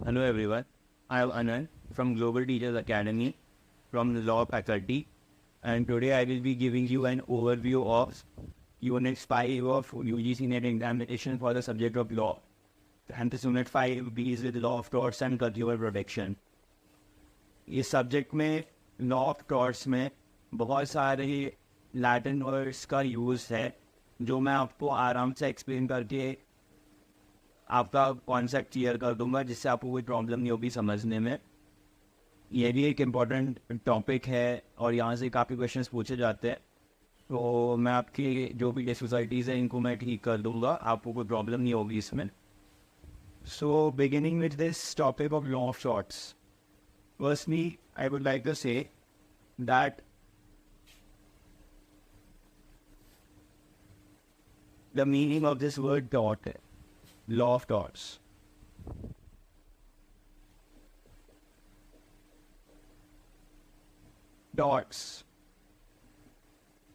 Hello everyone, I am Anand from Global Teachers Academy from the Law Faculty, and today I will be giving you an overview of Unit 5 of UGC NET examination for the subject of law. And this Unit 5 deals with law of torts and consumer protection. इस subject में law of torts में बहुत सारे Latin words का use है जो मैं आपको आराम से एक्सप्लेन करके आपका कॉन्सेप्ट क्लियर कर दूंगा, जिससे आपको कोई प्रॉब्लम नहीं होगी समझने में। ये भी एक इम्पॉर्टेंट टॉपिक है और यहाँ से काफ़ी क्वेश्चंस पूछे जाते हैं, तो मैं आपकी जो भी डिफिकल्टीज़ हैं इनको मैं ठीक कर दूंगा, आपको कोई प्रॉब्लम नहीं होगी इसमें। So beginning with this topic of law of torts, firstly I would like to say that the meaning of this word tort, law of torts. Torts,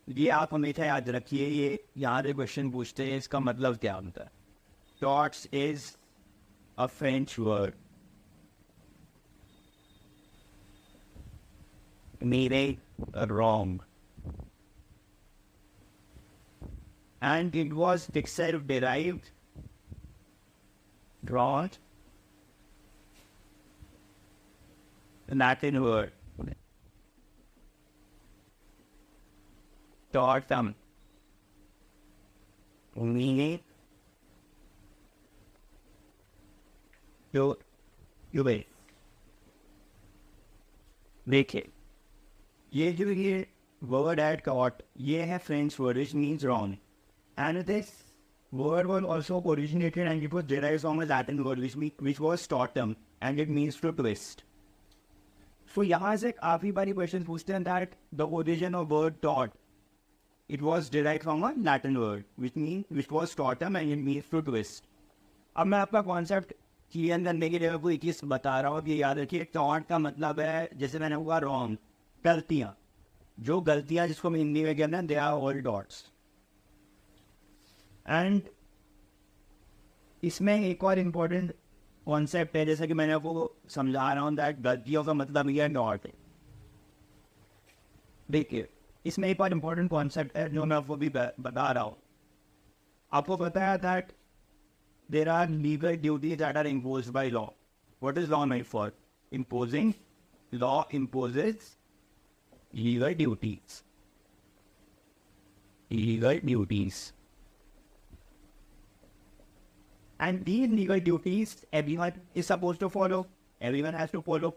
ये आप हमेशा याद रखिए, ये यहाँ से क्वेश्चन पूछते हैं इसका मतलब क्या होता है। Torts is a French word meaning wrong, and it was itself derived from the Latin word tortum, meaning to wait. देखिए, ये जो ये word है tort, ये है French word which means wrong, and this word was also originated and it was derived from a Latin word which was tortum and it means to twist. So यहाँ से काफी बारी क्वेश्चन पूछते हैं that the origin of word tort, it was derived from a Latin word which was tortum and it means to twist. अब मैं आपका concept clear करने के लिए आपको एक चीज बता रहा हूँ, ये याद रखिए। tort का मतलब है, जैसे मैंने कहा, wrong, गलतियाँ, जो गलतियाँ जिसको हम हिंदी में कहते हैं, they are all torts. And इसमें एक और इम्पोर्टेंट कॉन्सेप्ट है, जैसा कि मैंने आपको समझा रहा हूँ, दैट गलतियों का मतलब ये टॉर्ट है। देखिए, इसमें एक और इम्पोर्टेंट कॉन्सेप्ट है जो मैं आपको भी बता रहा हूँ। आपको पता है that there are legal duties that are imposed by law. What is law made for? Imposing. Law imposes legal duties. Legal duties. And these legal duties everyone is supposed to follow. Everyone has to follow.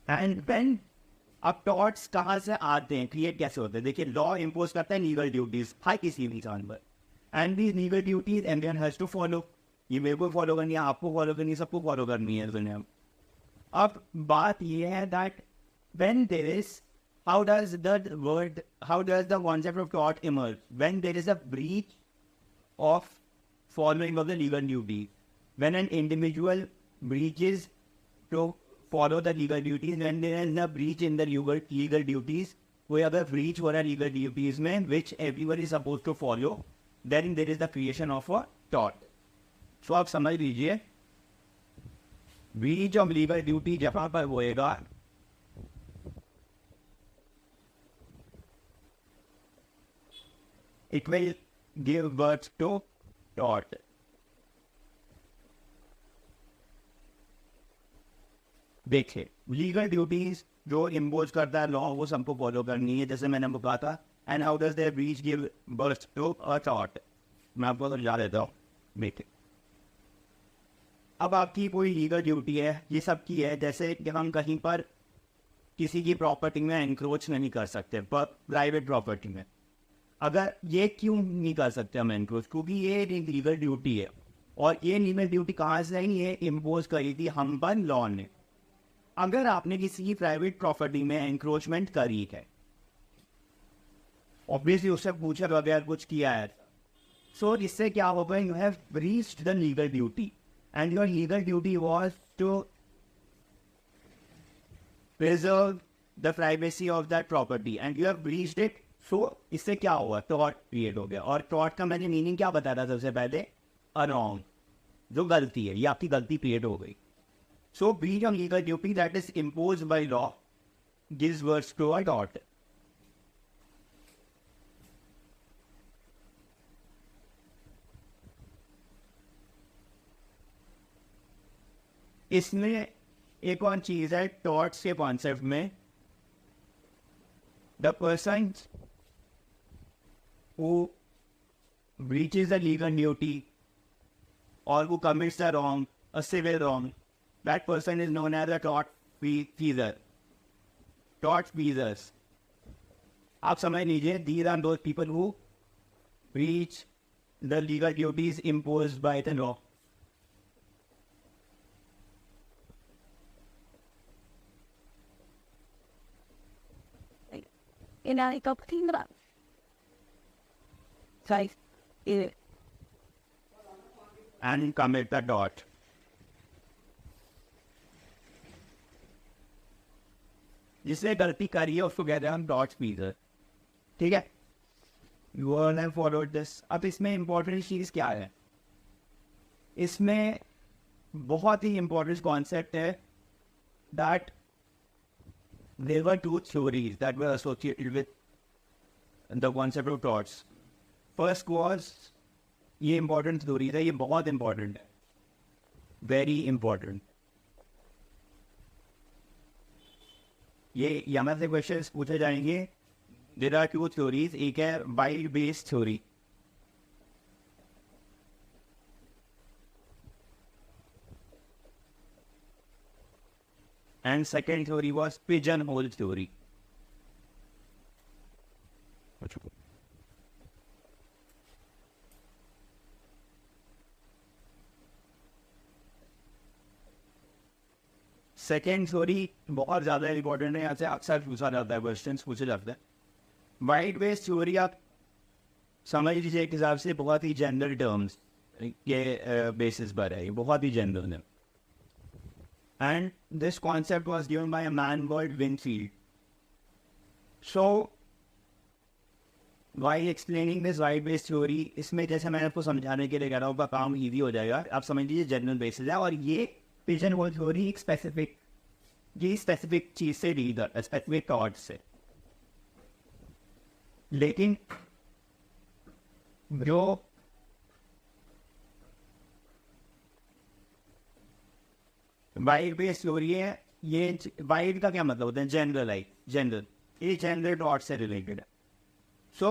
And when अब torts कहाँ से आते हैं, create कैसे होते हैं? देखिए, law impose करता है लीगल ड्यूटीज हर किसी भी इंसान पर, and these legal duties everyone has to follow. ये मेरे को फॉलो करनी है, आपको फॉलो करनी है, सबको फॉलो करनी है दुनिया में। अब बात ये है that when there is how does the concept of tort emerge? When there is a breach of following of the legal duty, when an individual breaches to follow the legal duties, when there is a breach in the legal duties, कोई अगर breach हो रहा है legal duties में which everyone is suppose to follow, then there is the creation of a tort. तो आप समझ लीजिए, ब्रीच ऑफ लीगल ड्यूटी जहां पर होएगा, it will give birth to tort. देखिए, लीगल ड्यूटीज जो इम्पोज करता है लॉ, वो सबको फॉलो करनी है, जैसे मैंने कहा था। And how does the breach give birth to a tort? मैं आपको समझा देता हूँ। देखिए, अब आपकी कोई लीगल ड्यूटी है, ये सब की है, जैसे कि हम कहीं पर किसी की प्रॉपर्टी में एनक्रोच नहीं कर सकते, पर प्राइवेट प्रॉपर्टी में। अगर ये क्यों नहीं कर सकते हम एनक्रोच? क्योंकि ये एक लीगल ड्यूटी है, और ये लीगल ड्यूटी कहाँ से आई? ये इम्पोज करी थी हम पर लॉ ने। अगर आपने किसी की प्राइवेट प्रॉपर्टी में एनक्रोचमेंट करी है, ऑब्वियसली उससे पूछा बगैर कुछ किया है, सो इससे क्या होगा? You have breached the legal duty, and your legal duty was to preserve the privacy of that property, and you have breached it सो इससे क्या हुआ, टॉट क्रिएट हो गया। और टॉट का मैंने मीनिंग क्या बताया था सबसे पहले, अराउंड, जो गलती है, ये आपकी गलती क्रिएट हो गई। So being a legal duty that is imposed by law gives words to a टॉट। इसमें एक और चीज है टॉट्स के कॉन्सेप्ट में, the person who breaches a legal duty or who commits a wrong, a civil wrong, that person is known as a tortfeasor. Tortfeasors. आप समझ लीजिए, these are those people who breach the legal duties imposed by the law. In a copy, size is And commit the tort. जिसने गलती करी है उसको कहते हैं हम tortfeasor, ठीक है। You all have followed this. अब इसमें इम्पोर्टेंट चीज क्या है, इसमें बहुत ही इम्पोर्टेंट कॉन्सेप्ट है that there were two theories that were associated with the concept of torts. First was, ये इम्पोर्टेंट थ्योरी है, ये बहुत इम्पोर्टेंट है, वेरी इम्पोर्टेंट। ये यहाँ से क्वेश्चंस पूछे जाएंगे। देयर आर टू थ्योरीज, एक है wild based theory, and second theory was pigeonhole theory. Second theory बहुत ज्यादा इंपॉर्टेंट है, यहाँ से अक्सर पूछा जाता है, क्वेश्चन पूछे जाते हैं। वाइड बेस्ड थ्योरी आप समझ लीजिए एक हिसाब से बहुत ही जनरल टर्म्स के बेसिस पर है, बहुत ही जनरल है। And this concept was given by a man called Winfield. So, while explaining this wide-based theory, इसमें जैसे मैंने आपको समझाने के लिए कह रहा हूँ, का काम इजी हो जाएगा। आप समझ लीजिए जनरल बेसिस है, और ये पिजन-होल थ्योरी एक स्पेसिफिक चीज से डील करता है, स्पेसिफिक थॉट से। लेकिन जो वाइड बेस्ड थ्योरी है, ये वाइड का क्या मतलब होता है, जनरल, जनरल, ये जनरल डॉट से रिलेटेड है। So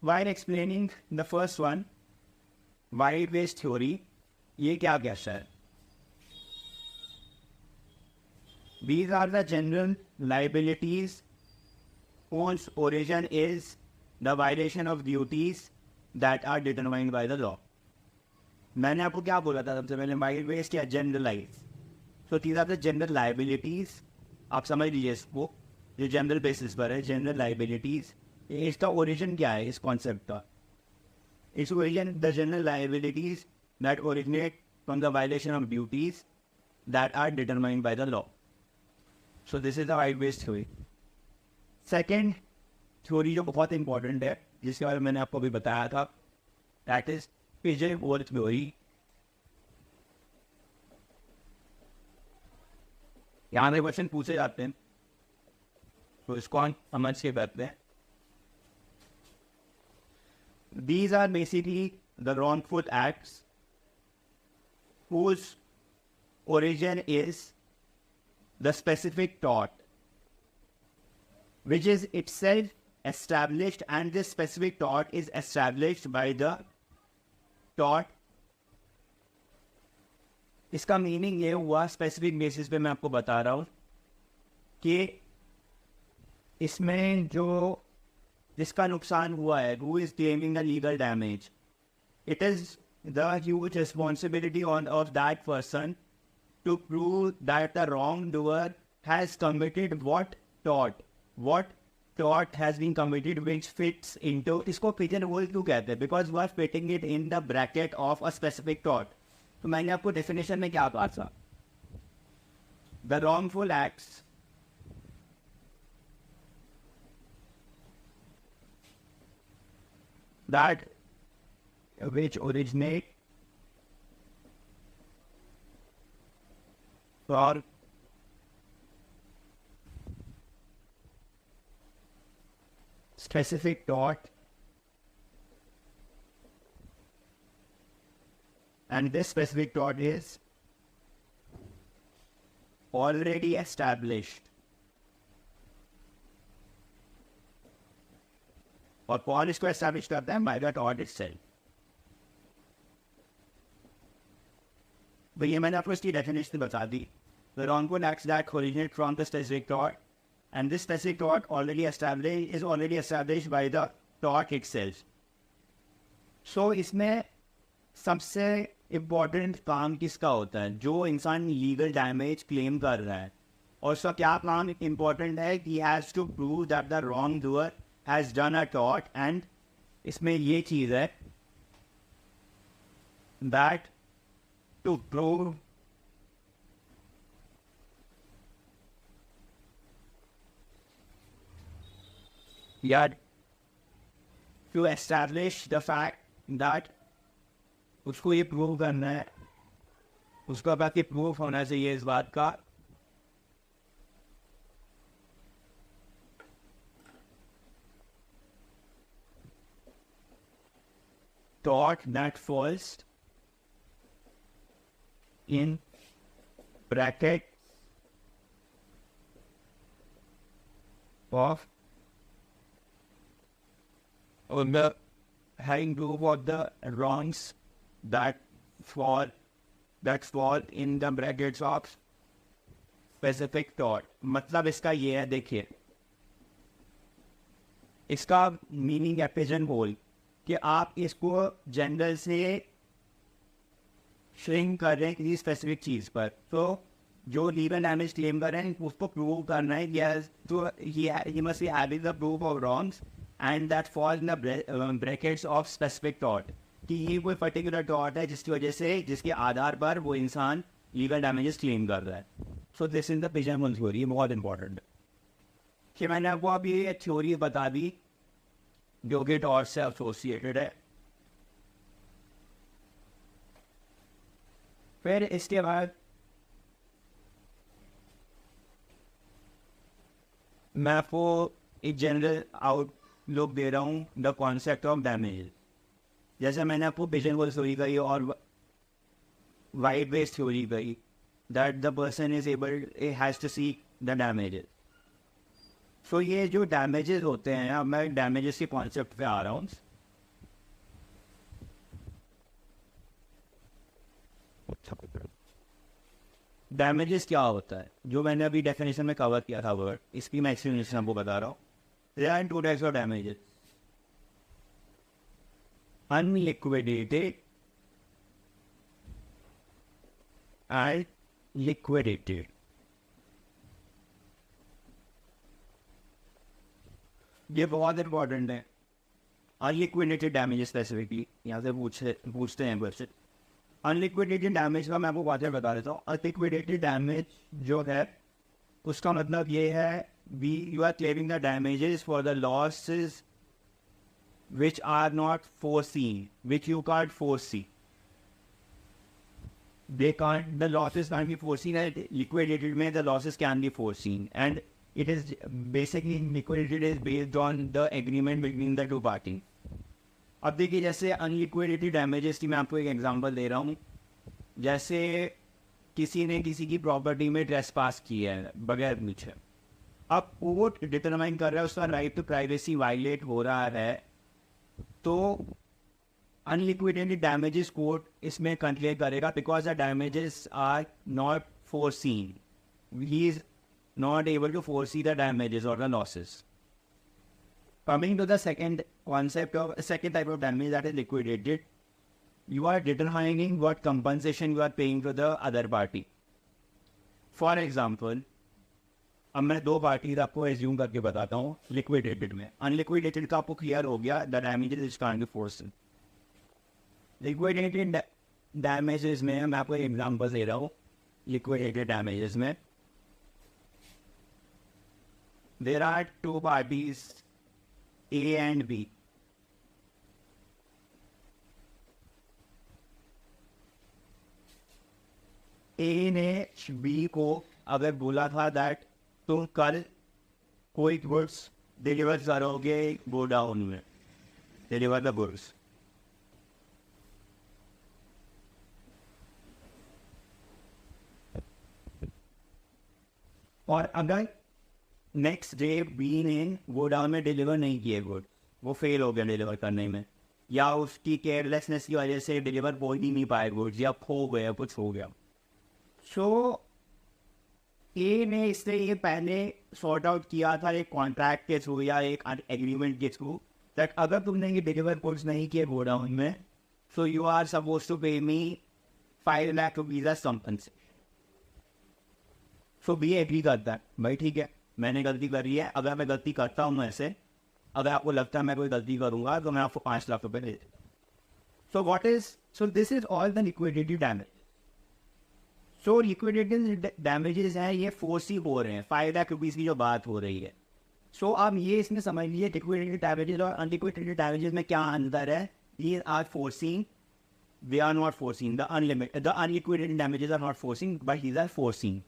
while explaining the first one, wide based theory, ये क्या कहता है, these are the general liabilities whose origin is the violation of duties that are determined by the law. मैंने आपको क्या बोला था सबसे पहले, वाइड बेस्ड क्या, generalise. So these are the general liabilities, आप समझ लीजिए इसको, जो जनरल बेसिस पर है, जनरल लाइबिलिटीज। इसका ओरिजिन क्या है इस कॉन्सेप्ट का, इस origin the general liabilities that originate from the violation of duties that are determined by the law. So this is the wide based theory. Second theory जो बहुत इंपॉर्टेंट है, जिसके बारे में मैंने आपको अभी बताया था, दैट इज पिजन-होल थ्योरी। यहाँ से क्वेश्चन पूछे जाते हैं, तो इसको हम समझ के करते हैं। These are basically the wrongful acts whose origin is the specific tort, which is itself established, and this specific tort is established by the tort। इसका मीनिंग ये हुआ, स्पेसिफिक बेसिस पे मैं आपको बता रहा हूँ कि इसमें जो जिसका नुकसान हुआ है, who is claiming the legal damage, it is the huge responsibility of that person to prove that the wrongdoer has committed what tort has been committed which fits into, इसको pigeonhole क्यों कहते हैं, because we are fitting it in the bracket of a specific tort। तो मैंने आपको definition में क्या कहा था, the wrongful acts that which originate for specific dot, and this specific dot is already established, और कौन इसको एस्टैब्लिश करता है? By the dot itself. तो ये मैंने आपको इसकी डेफिनेशन बता दी। The wrongful acts that originate from the specific dot, and this specific dot already established by the dot itself. So इसमें सबसे इम्पोर्टेंट काम किसका होता है? जो इंसान लीगल डैमेज क्लेम कर रहा है, और उसका क्या काम इम्पोर्टेंट है? He has to prove that the wrong doer has done a टॉट, एंड इसमें ये चीज़ है दैट टू प्रूव या to establish the fact that उसको ये प्रूव करना है, उसका बाकी प्रूफ होना चाहिए इस बात का tort that falls in bracket of on the having proof of the wrongs that fall in the brackets of specific tort। मतलब इसका ये है, देखिए इसका मीनिंग है पिजन होल, कि आप इसको जनरल से श्रिंक कर रहे हैं किसी स्पेसिफिक चीज पर। तो जो लीगल डैमेज क्लेम कर रहे हैं उसको प्रूव करना है, तो he must be having the proof of wrongs and that fall in the brackets of specific taught, कि ये कोई पर्टिकुलर टॉट है जिसकी वजह से, जिसके आधार पर वो इंसान लीगल डैमेजेस क्लेम कर रहा है। सो this is the pigeon theory. ये बहुत इंपॉर्टेंट है कि मैंने आपको अभी ये थ्योरी बता दी जो कि टॉट से एसोसिएटेड है। फिर इसके बाद मैं आपको एक जनरल आउटलुक दे रहा हूँ द कॉन्सेप्ट ऑफ डैमेज। जैसे मैंने आपको पिजन होल थ्योरी कही और वाइड बेस्ड थ्योरी कही, that the person is able has to seek the damages. So ये जो डैमेजेस होते हैं, अब मैं डैमेजेस के कॉन्सेप्ट पे आ रहा हूँ। डैमेजेस क्या होता है, जो मैंने अभी डेफिनेशन में कवर किया था वर्ड, इसकी मैं एक्सप्लेनेशन आपको बता रहा हूँ। There are two types of damages, unliquidated and liquidated. ये बहुत इंपॉर्टेंट है। अनलिक्विडेटेड डैमेज स्पेसिफिकली यहाँ से पूछते हैं क्वेश्चन। अनलिक्विडेटेड डैमेज का मैं आपको बातें बता देता हूँ। अनलिक्विडेटेड डैमेज जो है उसका मतलब ये है you are claiming the damages for the losses which are not foreseen, which you can't foresee. the losses can't be foreseen, and liquidated में the losses can be foreseen, and it is basically liquidated is based on the agreement between the two parties। अब देखिए जैसे unliquidated damages की मैं आपको एक example दे रहा हूँ। जैसे किसी ने किसी की प्रॉपर्टी में ट्रेस पास की है बगैर पूछे, अब कोर्ट डिटरमाइन कर रहा है उसका राइट टू प्राइवेसी वायलेट हो रहा है, तो अनलिक्विडेटेड डैमेजेस कोर्ट इसमें कंसिडर करेगा because the damages are not foreseen. He is not able to foresee the damages or the losses। Coming to the second type of damage, that is liquidated, you are determining what compensation you are paying to the other party। For example, अब मैं दो parties आपको assume करके बताता हूँ liquidated में। Unliquidated का आपको क्लियर हो गया, the damages is can't be forced. Liquidated damages में मैं आपको एक एग्जांपल दे रहा हूँ। लिक्विडेटेड डैमेजेस में there are two parties A and B, ए ने बी को अगर बोला था दैट तुम कल कोई गुड्स डिलीवर करोगे गोडाउन में, डिलीवर द गुड्स, और अगर नेक्स्ट डे बी ने गोडाउन में डिलीवर नहीं किए गुड्स, वो फेल हो गया डिलीवर करने में, या उसकी केयरलेसनेस की वजह से डिलीवर हो ही नहीं पाए गुड्स, या खो गया, कुछ हो गया, सो ए ने इससे ये पहले सॉर्ट आउट किया था एक कॉन्ट्रैक्ट के थ्रू या एक एग्रीमेंट के थ्रू दैट अगर तुमने ये डिलीवर गुड्स नहीं किए गोडाउन में, so you are suppose to pay me 5 lakh rupees as compensation. So B agree करता है, भाई ठीक है मैंने गलती करी है, अगर मैं गलती करता हूँ ऐसे, अगर आपको लगता है मैं कोई गलती करूंगा तो मैं आपको 5 लाख रुपए दे देता हूँ। So what is, so this is all the liquidity damage. So liquidity damages हैं, ये फोर्स ही हो रहे हैं, 5 लाख रुपीज की जो बात हो रही है। सो आप ये इसमें समझ लीजिए लिक्विडिटी डैमेजेस और अनलिक्विडिटी डैमेजेस में क्या अंतर है। ये are forcing, they are not forcing, the unliquidated damages are not forcing but these are forcing.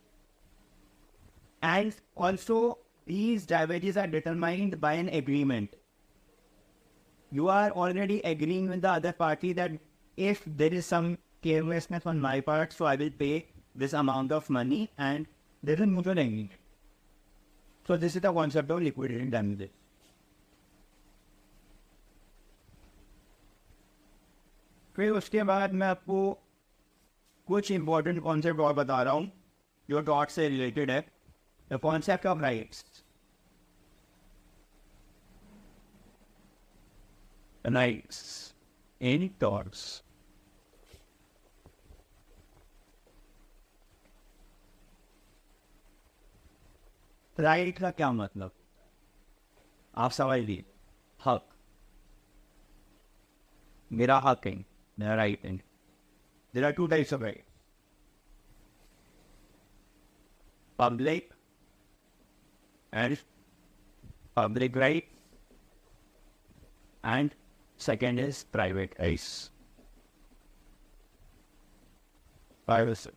And also, these damages are determined by an agreement. You are already agreeing with the other party that if there is some carelessness on my part, so I will pay this amount of money, and there is mutual agreement. So this is the concept of liquidating damages. फिर उसके बाद मैं आपको कुछ important concept और बता रहा हूँ जो टॉट से रिलेटेड है। The concept of rights. Rights in torts. Right का क्या मतलब, आप समझ लीजिए, हक, मेरा हक है, मेरा राइट है। There are 2 types of right, public and public right, and second is private rights. Privacy.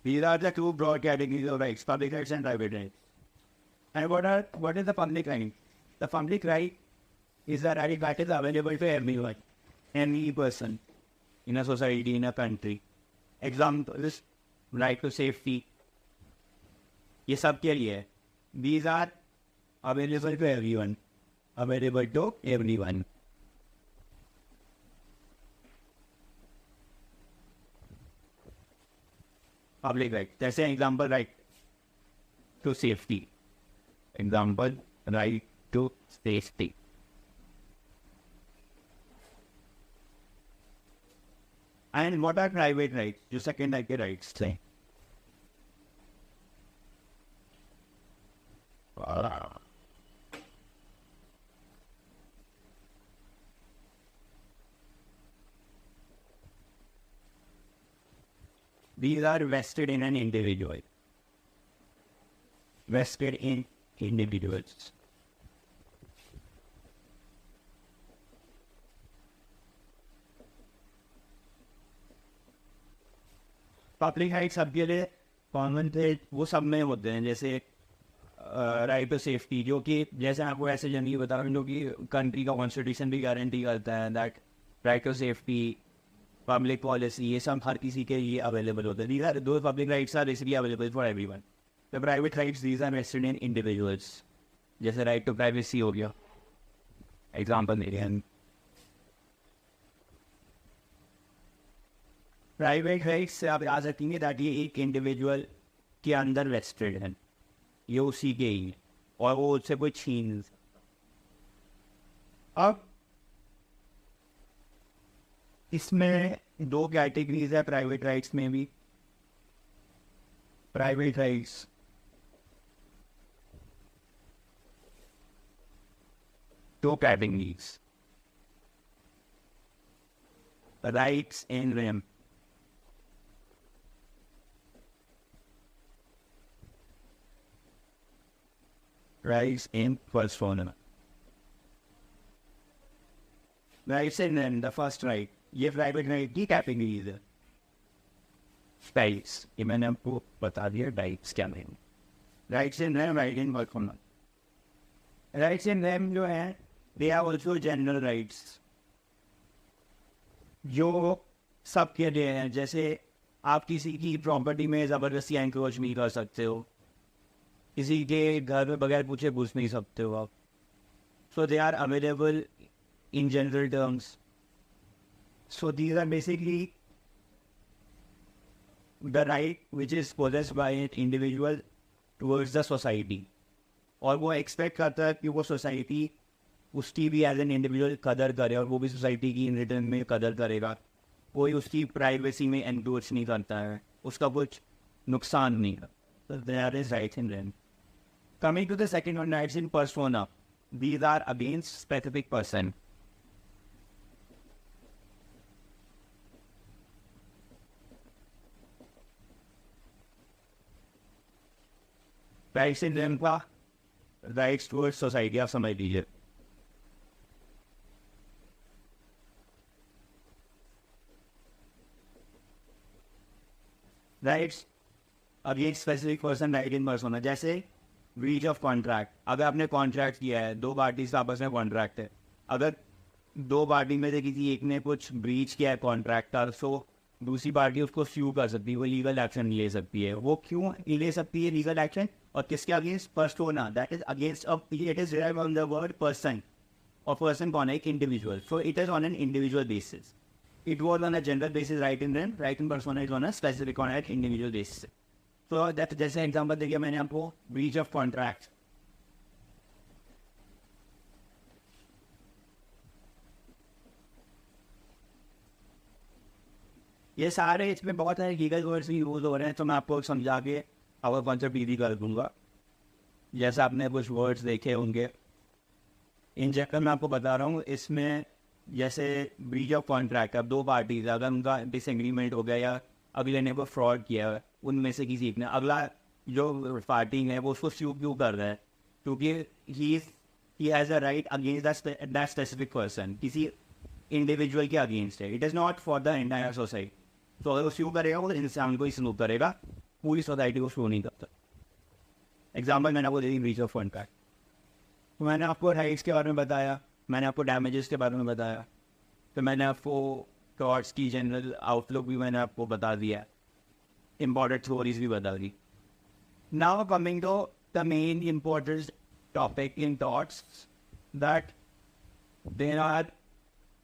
These are the 2 broad categories of rights, public rights and private rights. And what is the public right? The public right is the right that is available to everyone, any person in a society, in a country. Example is right to safety. ये सब के लिए है। These are available to everyone. Available to everyone. Public right. जैसे example right to safety. Example right to safety. And what are private rights? जो second type के rights थे। These are vested in an individual. Vested in individuals. Public right सबके लिए common थे, वो सब में होते हैं, जैसे राइट टू सेफ्टी, जो कि जैसे आपको ऐसे जनरली बता रहा हूँ, जो कि कंट्री का कॉन्स्टिट्यूशन भी गारंटी करता है that right to safety, public policy, ये सब हर किसी के लिए अवेलेबल होते हैं। दीज आर दो public rights are basically available for everyone. The private rights these are vested in individuals, जैसे राइट टू प्राइवेसी हो गया, एग्जाम्पल मेरे हैं। प्राइवेट राइट्स से आप याद रखेंगे दैट ये एक इंडिविजुअल के अंदर वेस्टेड है, ये उसी के ही, और वो उससे कोई छीन नहीं सकता। अब इसमें 2 कैटेगरीज है प्राइवेट राइट्स में भी। प्राइवेट राइट्स दो categories, rights in rem, rights in first phone. Rights in the first right, ये प्राइवेट राइट की कैटेगरीज है। टाइप्स, ये मैंने आपको बता दिया टाइप्स क्या नहीं। Rights in rem, right in work. Rights in rem जो है they are also general rights जो सबके लिए हैं। जैसे आप किसी की प्रॉपर्टी में ज़बरदस्ती एंक्रोच नहीं कर सकते हो, किसी के घर में बगैर पूछे घुस नहीं सकते हो आप। So they are available in general terms. So these are basically the right which is possessed by an individual towards the society, और वो एक्सपेक्ट करता है कि वो सोसाइटी उसकी भी एज एन इंडिविजुअल कदर करे और वो भी सोसाइटी की इन रिटर्न में कदर करेगा। कोई उसकी प्राइवेसी में एनक्रोच नहीं करता है, उसका कुछ नुकसान नहीं है। So there is rights in rent. Coming to the second one, rights in persona. These are against specific person. Rights in rent का rights towards society आप समझ लीजिए। Rights against specific person, right in persona. जैसे breach of contract, अगर आपने contract किया है, दो पार्टीज आपस में कॉन्ट्रैक्ट है, अगर दो पार्टी में से किसी एक ने कुछ ब्रीच किया है कॉन्ट्रैक्ट का, सो दूसरी पार्टी उसको स्यू कर सकती है, वो लीगल एक्शन ले सकती है। वो क्यों ले सकती है लीगल एक्शन, और किसके against? Persona, that is against it is derived from the word person, और पर्सन कौन है? एक individual. So it is on an individual basis. It was on a general basis, right in rent, right in persona is on a specific on an individual basis. So that जैसे example देखिए मैंने आपको breach of contract, ये सारे इसमें बहुत सारे legal words भी यूज हो रहे हैं, तो मैं आपको समझा के और कॉन्सेप्ट ईजी कर दूंगा। जैसे आपने कुछ वर्ड्स देखे होंगे, इन जनरल मैं आपको बता रहा हूँ। इसमें जैसे ब्रीच ऑफ कॉन्ट्रैक्ट, अब दो पार्टीज अगर उनका डिसएग्रीमेंट हो गया या अगले ने को फ्रॉड किया है, उनमें से किसी एक ने, अगला जो पार्टी है वो उसको स्यू क्यों कर रहा है? क्योंकि he has a right against that specific person, किसी इंडिविजुअल के अगेंस्ट है। It is not for the entire society. तो अगर वो स्यू करेगा वो इंसान को ही स्यू करेगा, पूरी सोसाइटी को स्यू नहीं करता। एग्जाम्पल मैंने आपको दे दी ब्रीच ऑफ कॉन्ट्रैक्ट। तो मैंने आपको राइट्स के बारे में बताया, मैंने आपको डैमेजेस के बारे में बताया, तो मैंने आपको टॉर्ट्स की जनरल आउटलुक भी मैंने आपको बता दिया, इम्पॉर्टेंट थ्योरीज भी बता दी। Now coming to the main important topic in torts, that there are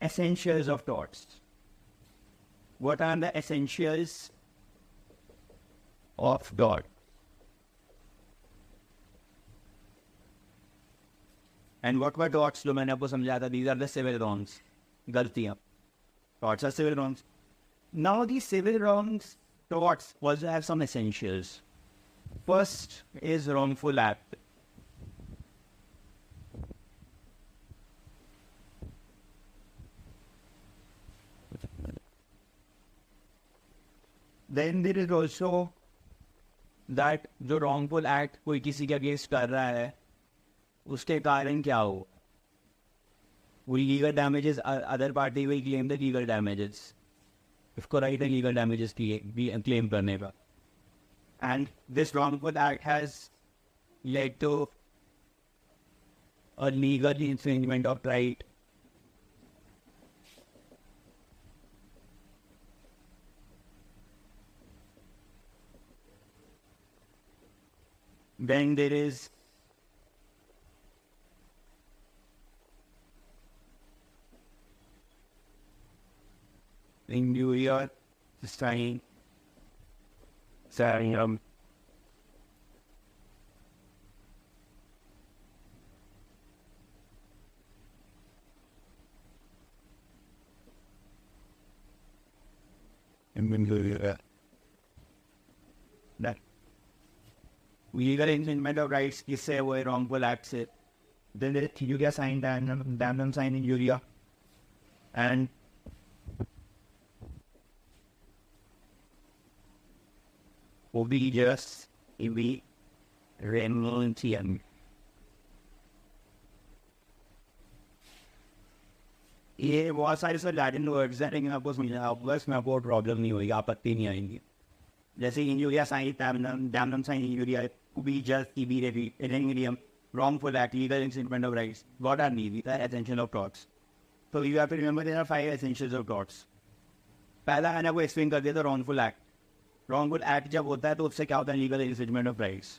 essentials of torts. What are the essentials of tort? And what were torts, जो मैंने आपको समझाया था, these are the civil wrongs, गलतियाँ। Torts are civil wrongs. Now the civil wrongs torts also have some essentials. First is wrongful act. Then there is also that जो wrongful act कोई किसी के अगेंस्ट कर रहा है, उसके कारण क्या हो? Will legal damages, other party will claim the legal damages. इसको राइट है लीगल डैमेजेस क्लेम करने का। And this wrongful act has led to a legal infringement of right. Then there is injury, sign, that legal infringement of rights किससे हुए? wrongful act से। then there is injuria sign, damnum sign injuria, and obedience in the renunciation। ये बहुत सारे sir Latin words हैं, लेकिन आपको समझना होगा, इसमें आपको प्रॉब्लम नहीं होगी, आपत्ति नहीं आएंगी। जैसे injuria sine damnum sine injuria बी जस्ट बी रेविडियम wrongful act, legal infringement of rights. What are these? These are essential of torts. So you have to remember there are 5 essentials of torts. पहला मैंने आपको एक्सप्लेन कर दिया था wrongful act. Wrongful act जब होता है तो उससे क्या होता है legal infringement of rights.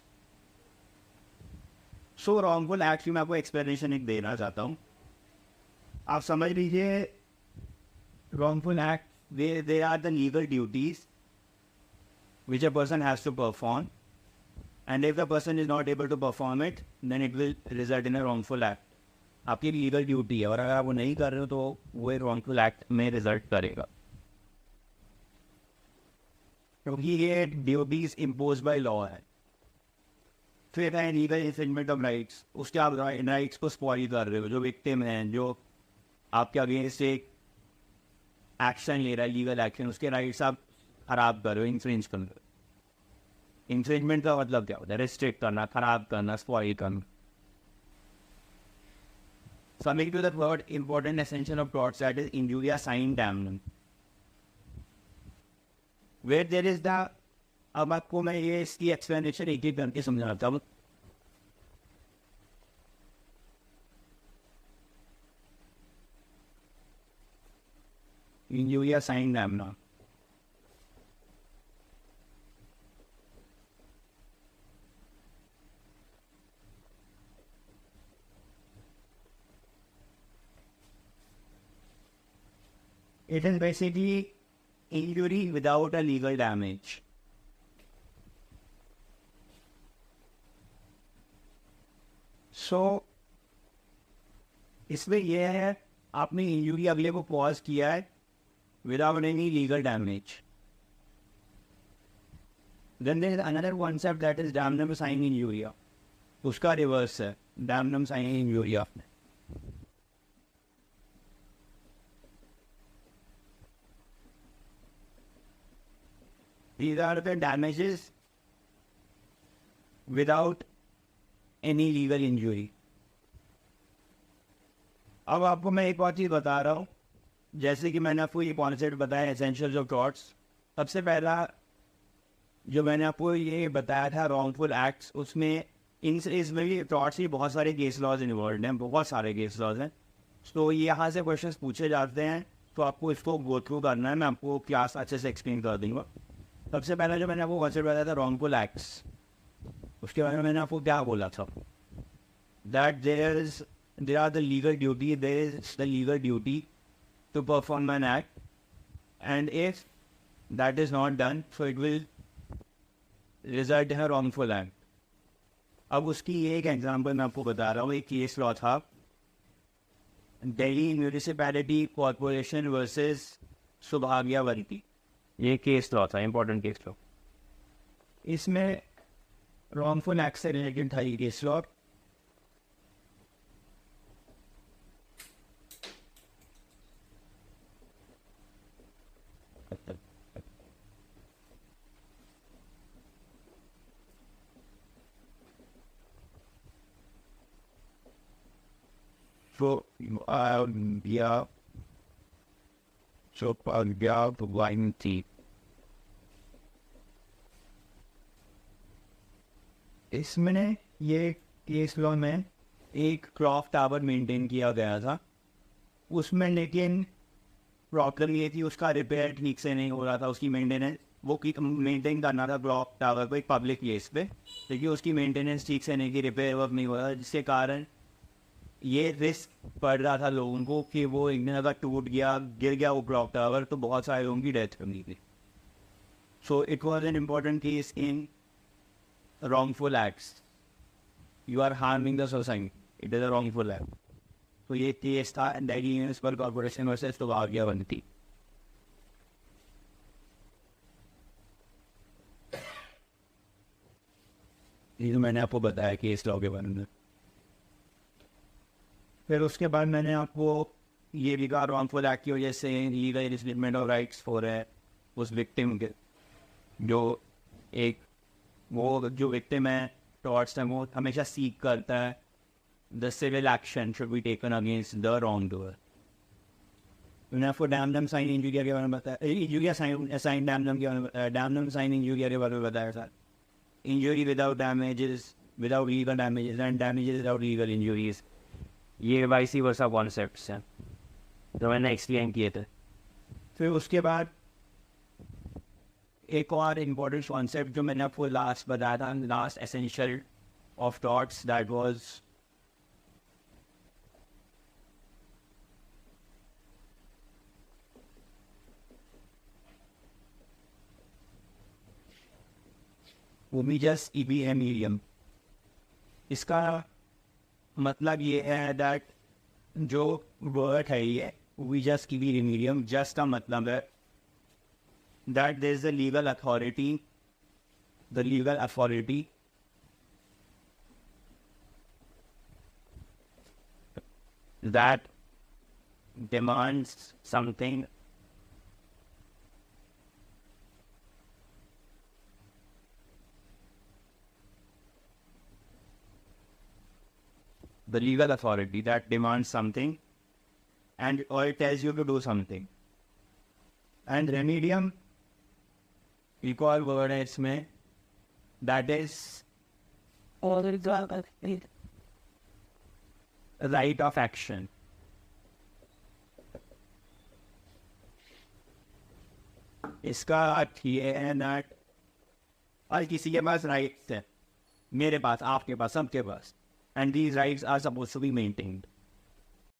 So wrongful act की मैं आपको explanation एक देना चाहता हूँ. आप समझ लीजिए wrongful act they are the legal duties which a person has to perform. And if the person is not able to perform it, then it will result in a wrongful act. आपकी legal duty है और अगर आप वो नहीं कर रहे हो तो वो wrongful act में रिजल्ट करेगा क्योंकि ये ड्यूटीज इम्पोज बाय लॉ है. फिर है लीगल इन्फ्रिंजमेंट ऑफ राइट्स. उसके आप राइट्स को स्पॉइल कर रहे हो. जो विक्टिम हैं जो आपके अगेंस्ट एक एक्शन ले रहा है लीगल एक्शन, उसके राइट्स आप खराब कर रहे हो, इन्फ्रिंज कर रहे हो. इन्फ्रिंजमेंट का मतलब क्या होता है? रिस्ट्रिक्ट करना, खराब करना, स्पॉइल करना. Coming to the third important essential of torts, that is injuria sine damnum. Where there is the, अब आपको मैं ये इसकी एक्सप्लेनेशन एक एक करके समझाता हूँ. Injuria sine damnum. It is basically injury without a legal damage. So, इसमें यह है आपने इंजुरी अगले को कॉज किया है without any legal damage. Then there is another concept that is damnum sine injuria. उसका रिवर्स है damnum sine injuria. These are the damages without any legal injury. अब आपको मैं एक और चीज़ बता रहा हूँ. जैसे कि मैंने आपको ये कॉन्सेप्ट बताया एसेंशियल्स ऑफ टॉर्ट्स. सबसे पहला जो मैंने आपको ये बताया था रॉन्गफुल एक्ट्स, उसमें इसमें भी टॉर्ट्स की बहुत सारे केस लॉज इन्वॉल्व हैं, बहुत सारे केस लॉज हैं. तो यहाँ से क्वेश्चंस पूछे जाते हैं तो आपको इसको गो थ्रू करना है. मैं आपको क्लास अच्छे से एक्सप्लेन कर दूँगा. सबसे पहला जो मैंने आपको कॉन्सेप्ट बताया था रॉन्गफुल एक्ट्स, उसके बारे में मैंने आपको क्या बोला था? That there are the legal duty, there is the legal duty to perform an act, and if that is not done so it will result in a wrongful act. अब उसकी एक एग्जांपल मैं आपको बता रहा हूँ. एक केस लॉ था दिल्ली म्यूनिसिपैलिटी कॉरपोरेशन वर्सेस सुभाग्यावंती. ये केस लॉ था, इंपॉर्टेंट केस लॉ. इसमें रॉन्गफुल एक्ट से रिलेटेड था ये case law. So yeah, so yeah, the line T. इसमें ये केस लॉ में एक क्लॉक टावर मेंटेन किया गया था. उसमें लेकिन प्रॉब्लम ये थी उसका रिपेयर ठीक से नहीं हो रहा था. उसकी मेंटेनेंस वो मेंटेन करना था क्लॉक टावर को एक पब्लिक प्लेस पे, लेकिन उसकी मेंटेनेंस ठीक से नहीं की, रिपेयर वर्क नहीं हो रहा, जिसके कारण ये रिस्क पड़ रहा था लोगों को कि वो एक दिन अगर टूट गया, गिर गया वो क्लॉक टावर तो बहुत सारे लोगों की डेथ होगी थी. So it was an important case in wrongful acts. You are harming the society. It is a wrongful act. तो ये केस था दिल्ली म्यूनिसिपल कॉर्पोरेशन वर्सेस सुभाग्यावंती. ये तो मैंने आपको बताया केस लॉ के बारे में. फिर उसके बाद मैंने आपको ये भी कहा रॉन्गफुल एक्ट की वजह से लीगल इन्फ्रिंजमेंट ऑफ राइट्स हो रहा है उस विक्टिम के. वो जो विक्टिम है टॉर्ट्स है वो हमेशा सीक करता है the civil action should be taken against the wrong doer. मैंने आपको डैमडम साइन इंजूरिया के बारे में बताया, इंजूरिया साइन डैमडम के बारे में, डैमडम साइन इंजूरिया के बारे में बताया sir. Injury without damages, without legal damages and damages without legal injuries. ये वाइसी वर्सा कॉन्सेप्ट्स हैं जो मैंने एक्सप्लेन किए थे. फिर उसके बाद एक और इम्पोर्टेंट कॉन्सेप्ट जो मैंने आपको लास्ट बताया था, last essential of thoughts, that was ओमिजस ईबीएम मीडियम. इसका मतलब ये है दैट जो वर्ड है ये ओमिजस ईबीएम मीडियम, जस्ट का मतलब है that there is a legal authority, the legal authority that demands something, the legal authority that demands something and or it tells you to do something. And remedium, एक और word है इसमें, that is और right of action. इसका अर्थ ये है that हर किसी के पास राइट्स है, मेरे पास, आपके पास, सबके पास, and these rights are suppose to be maintained.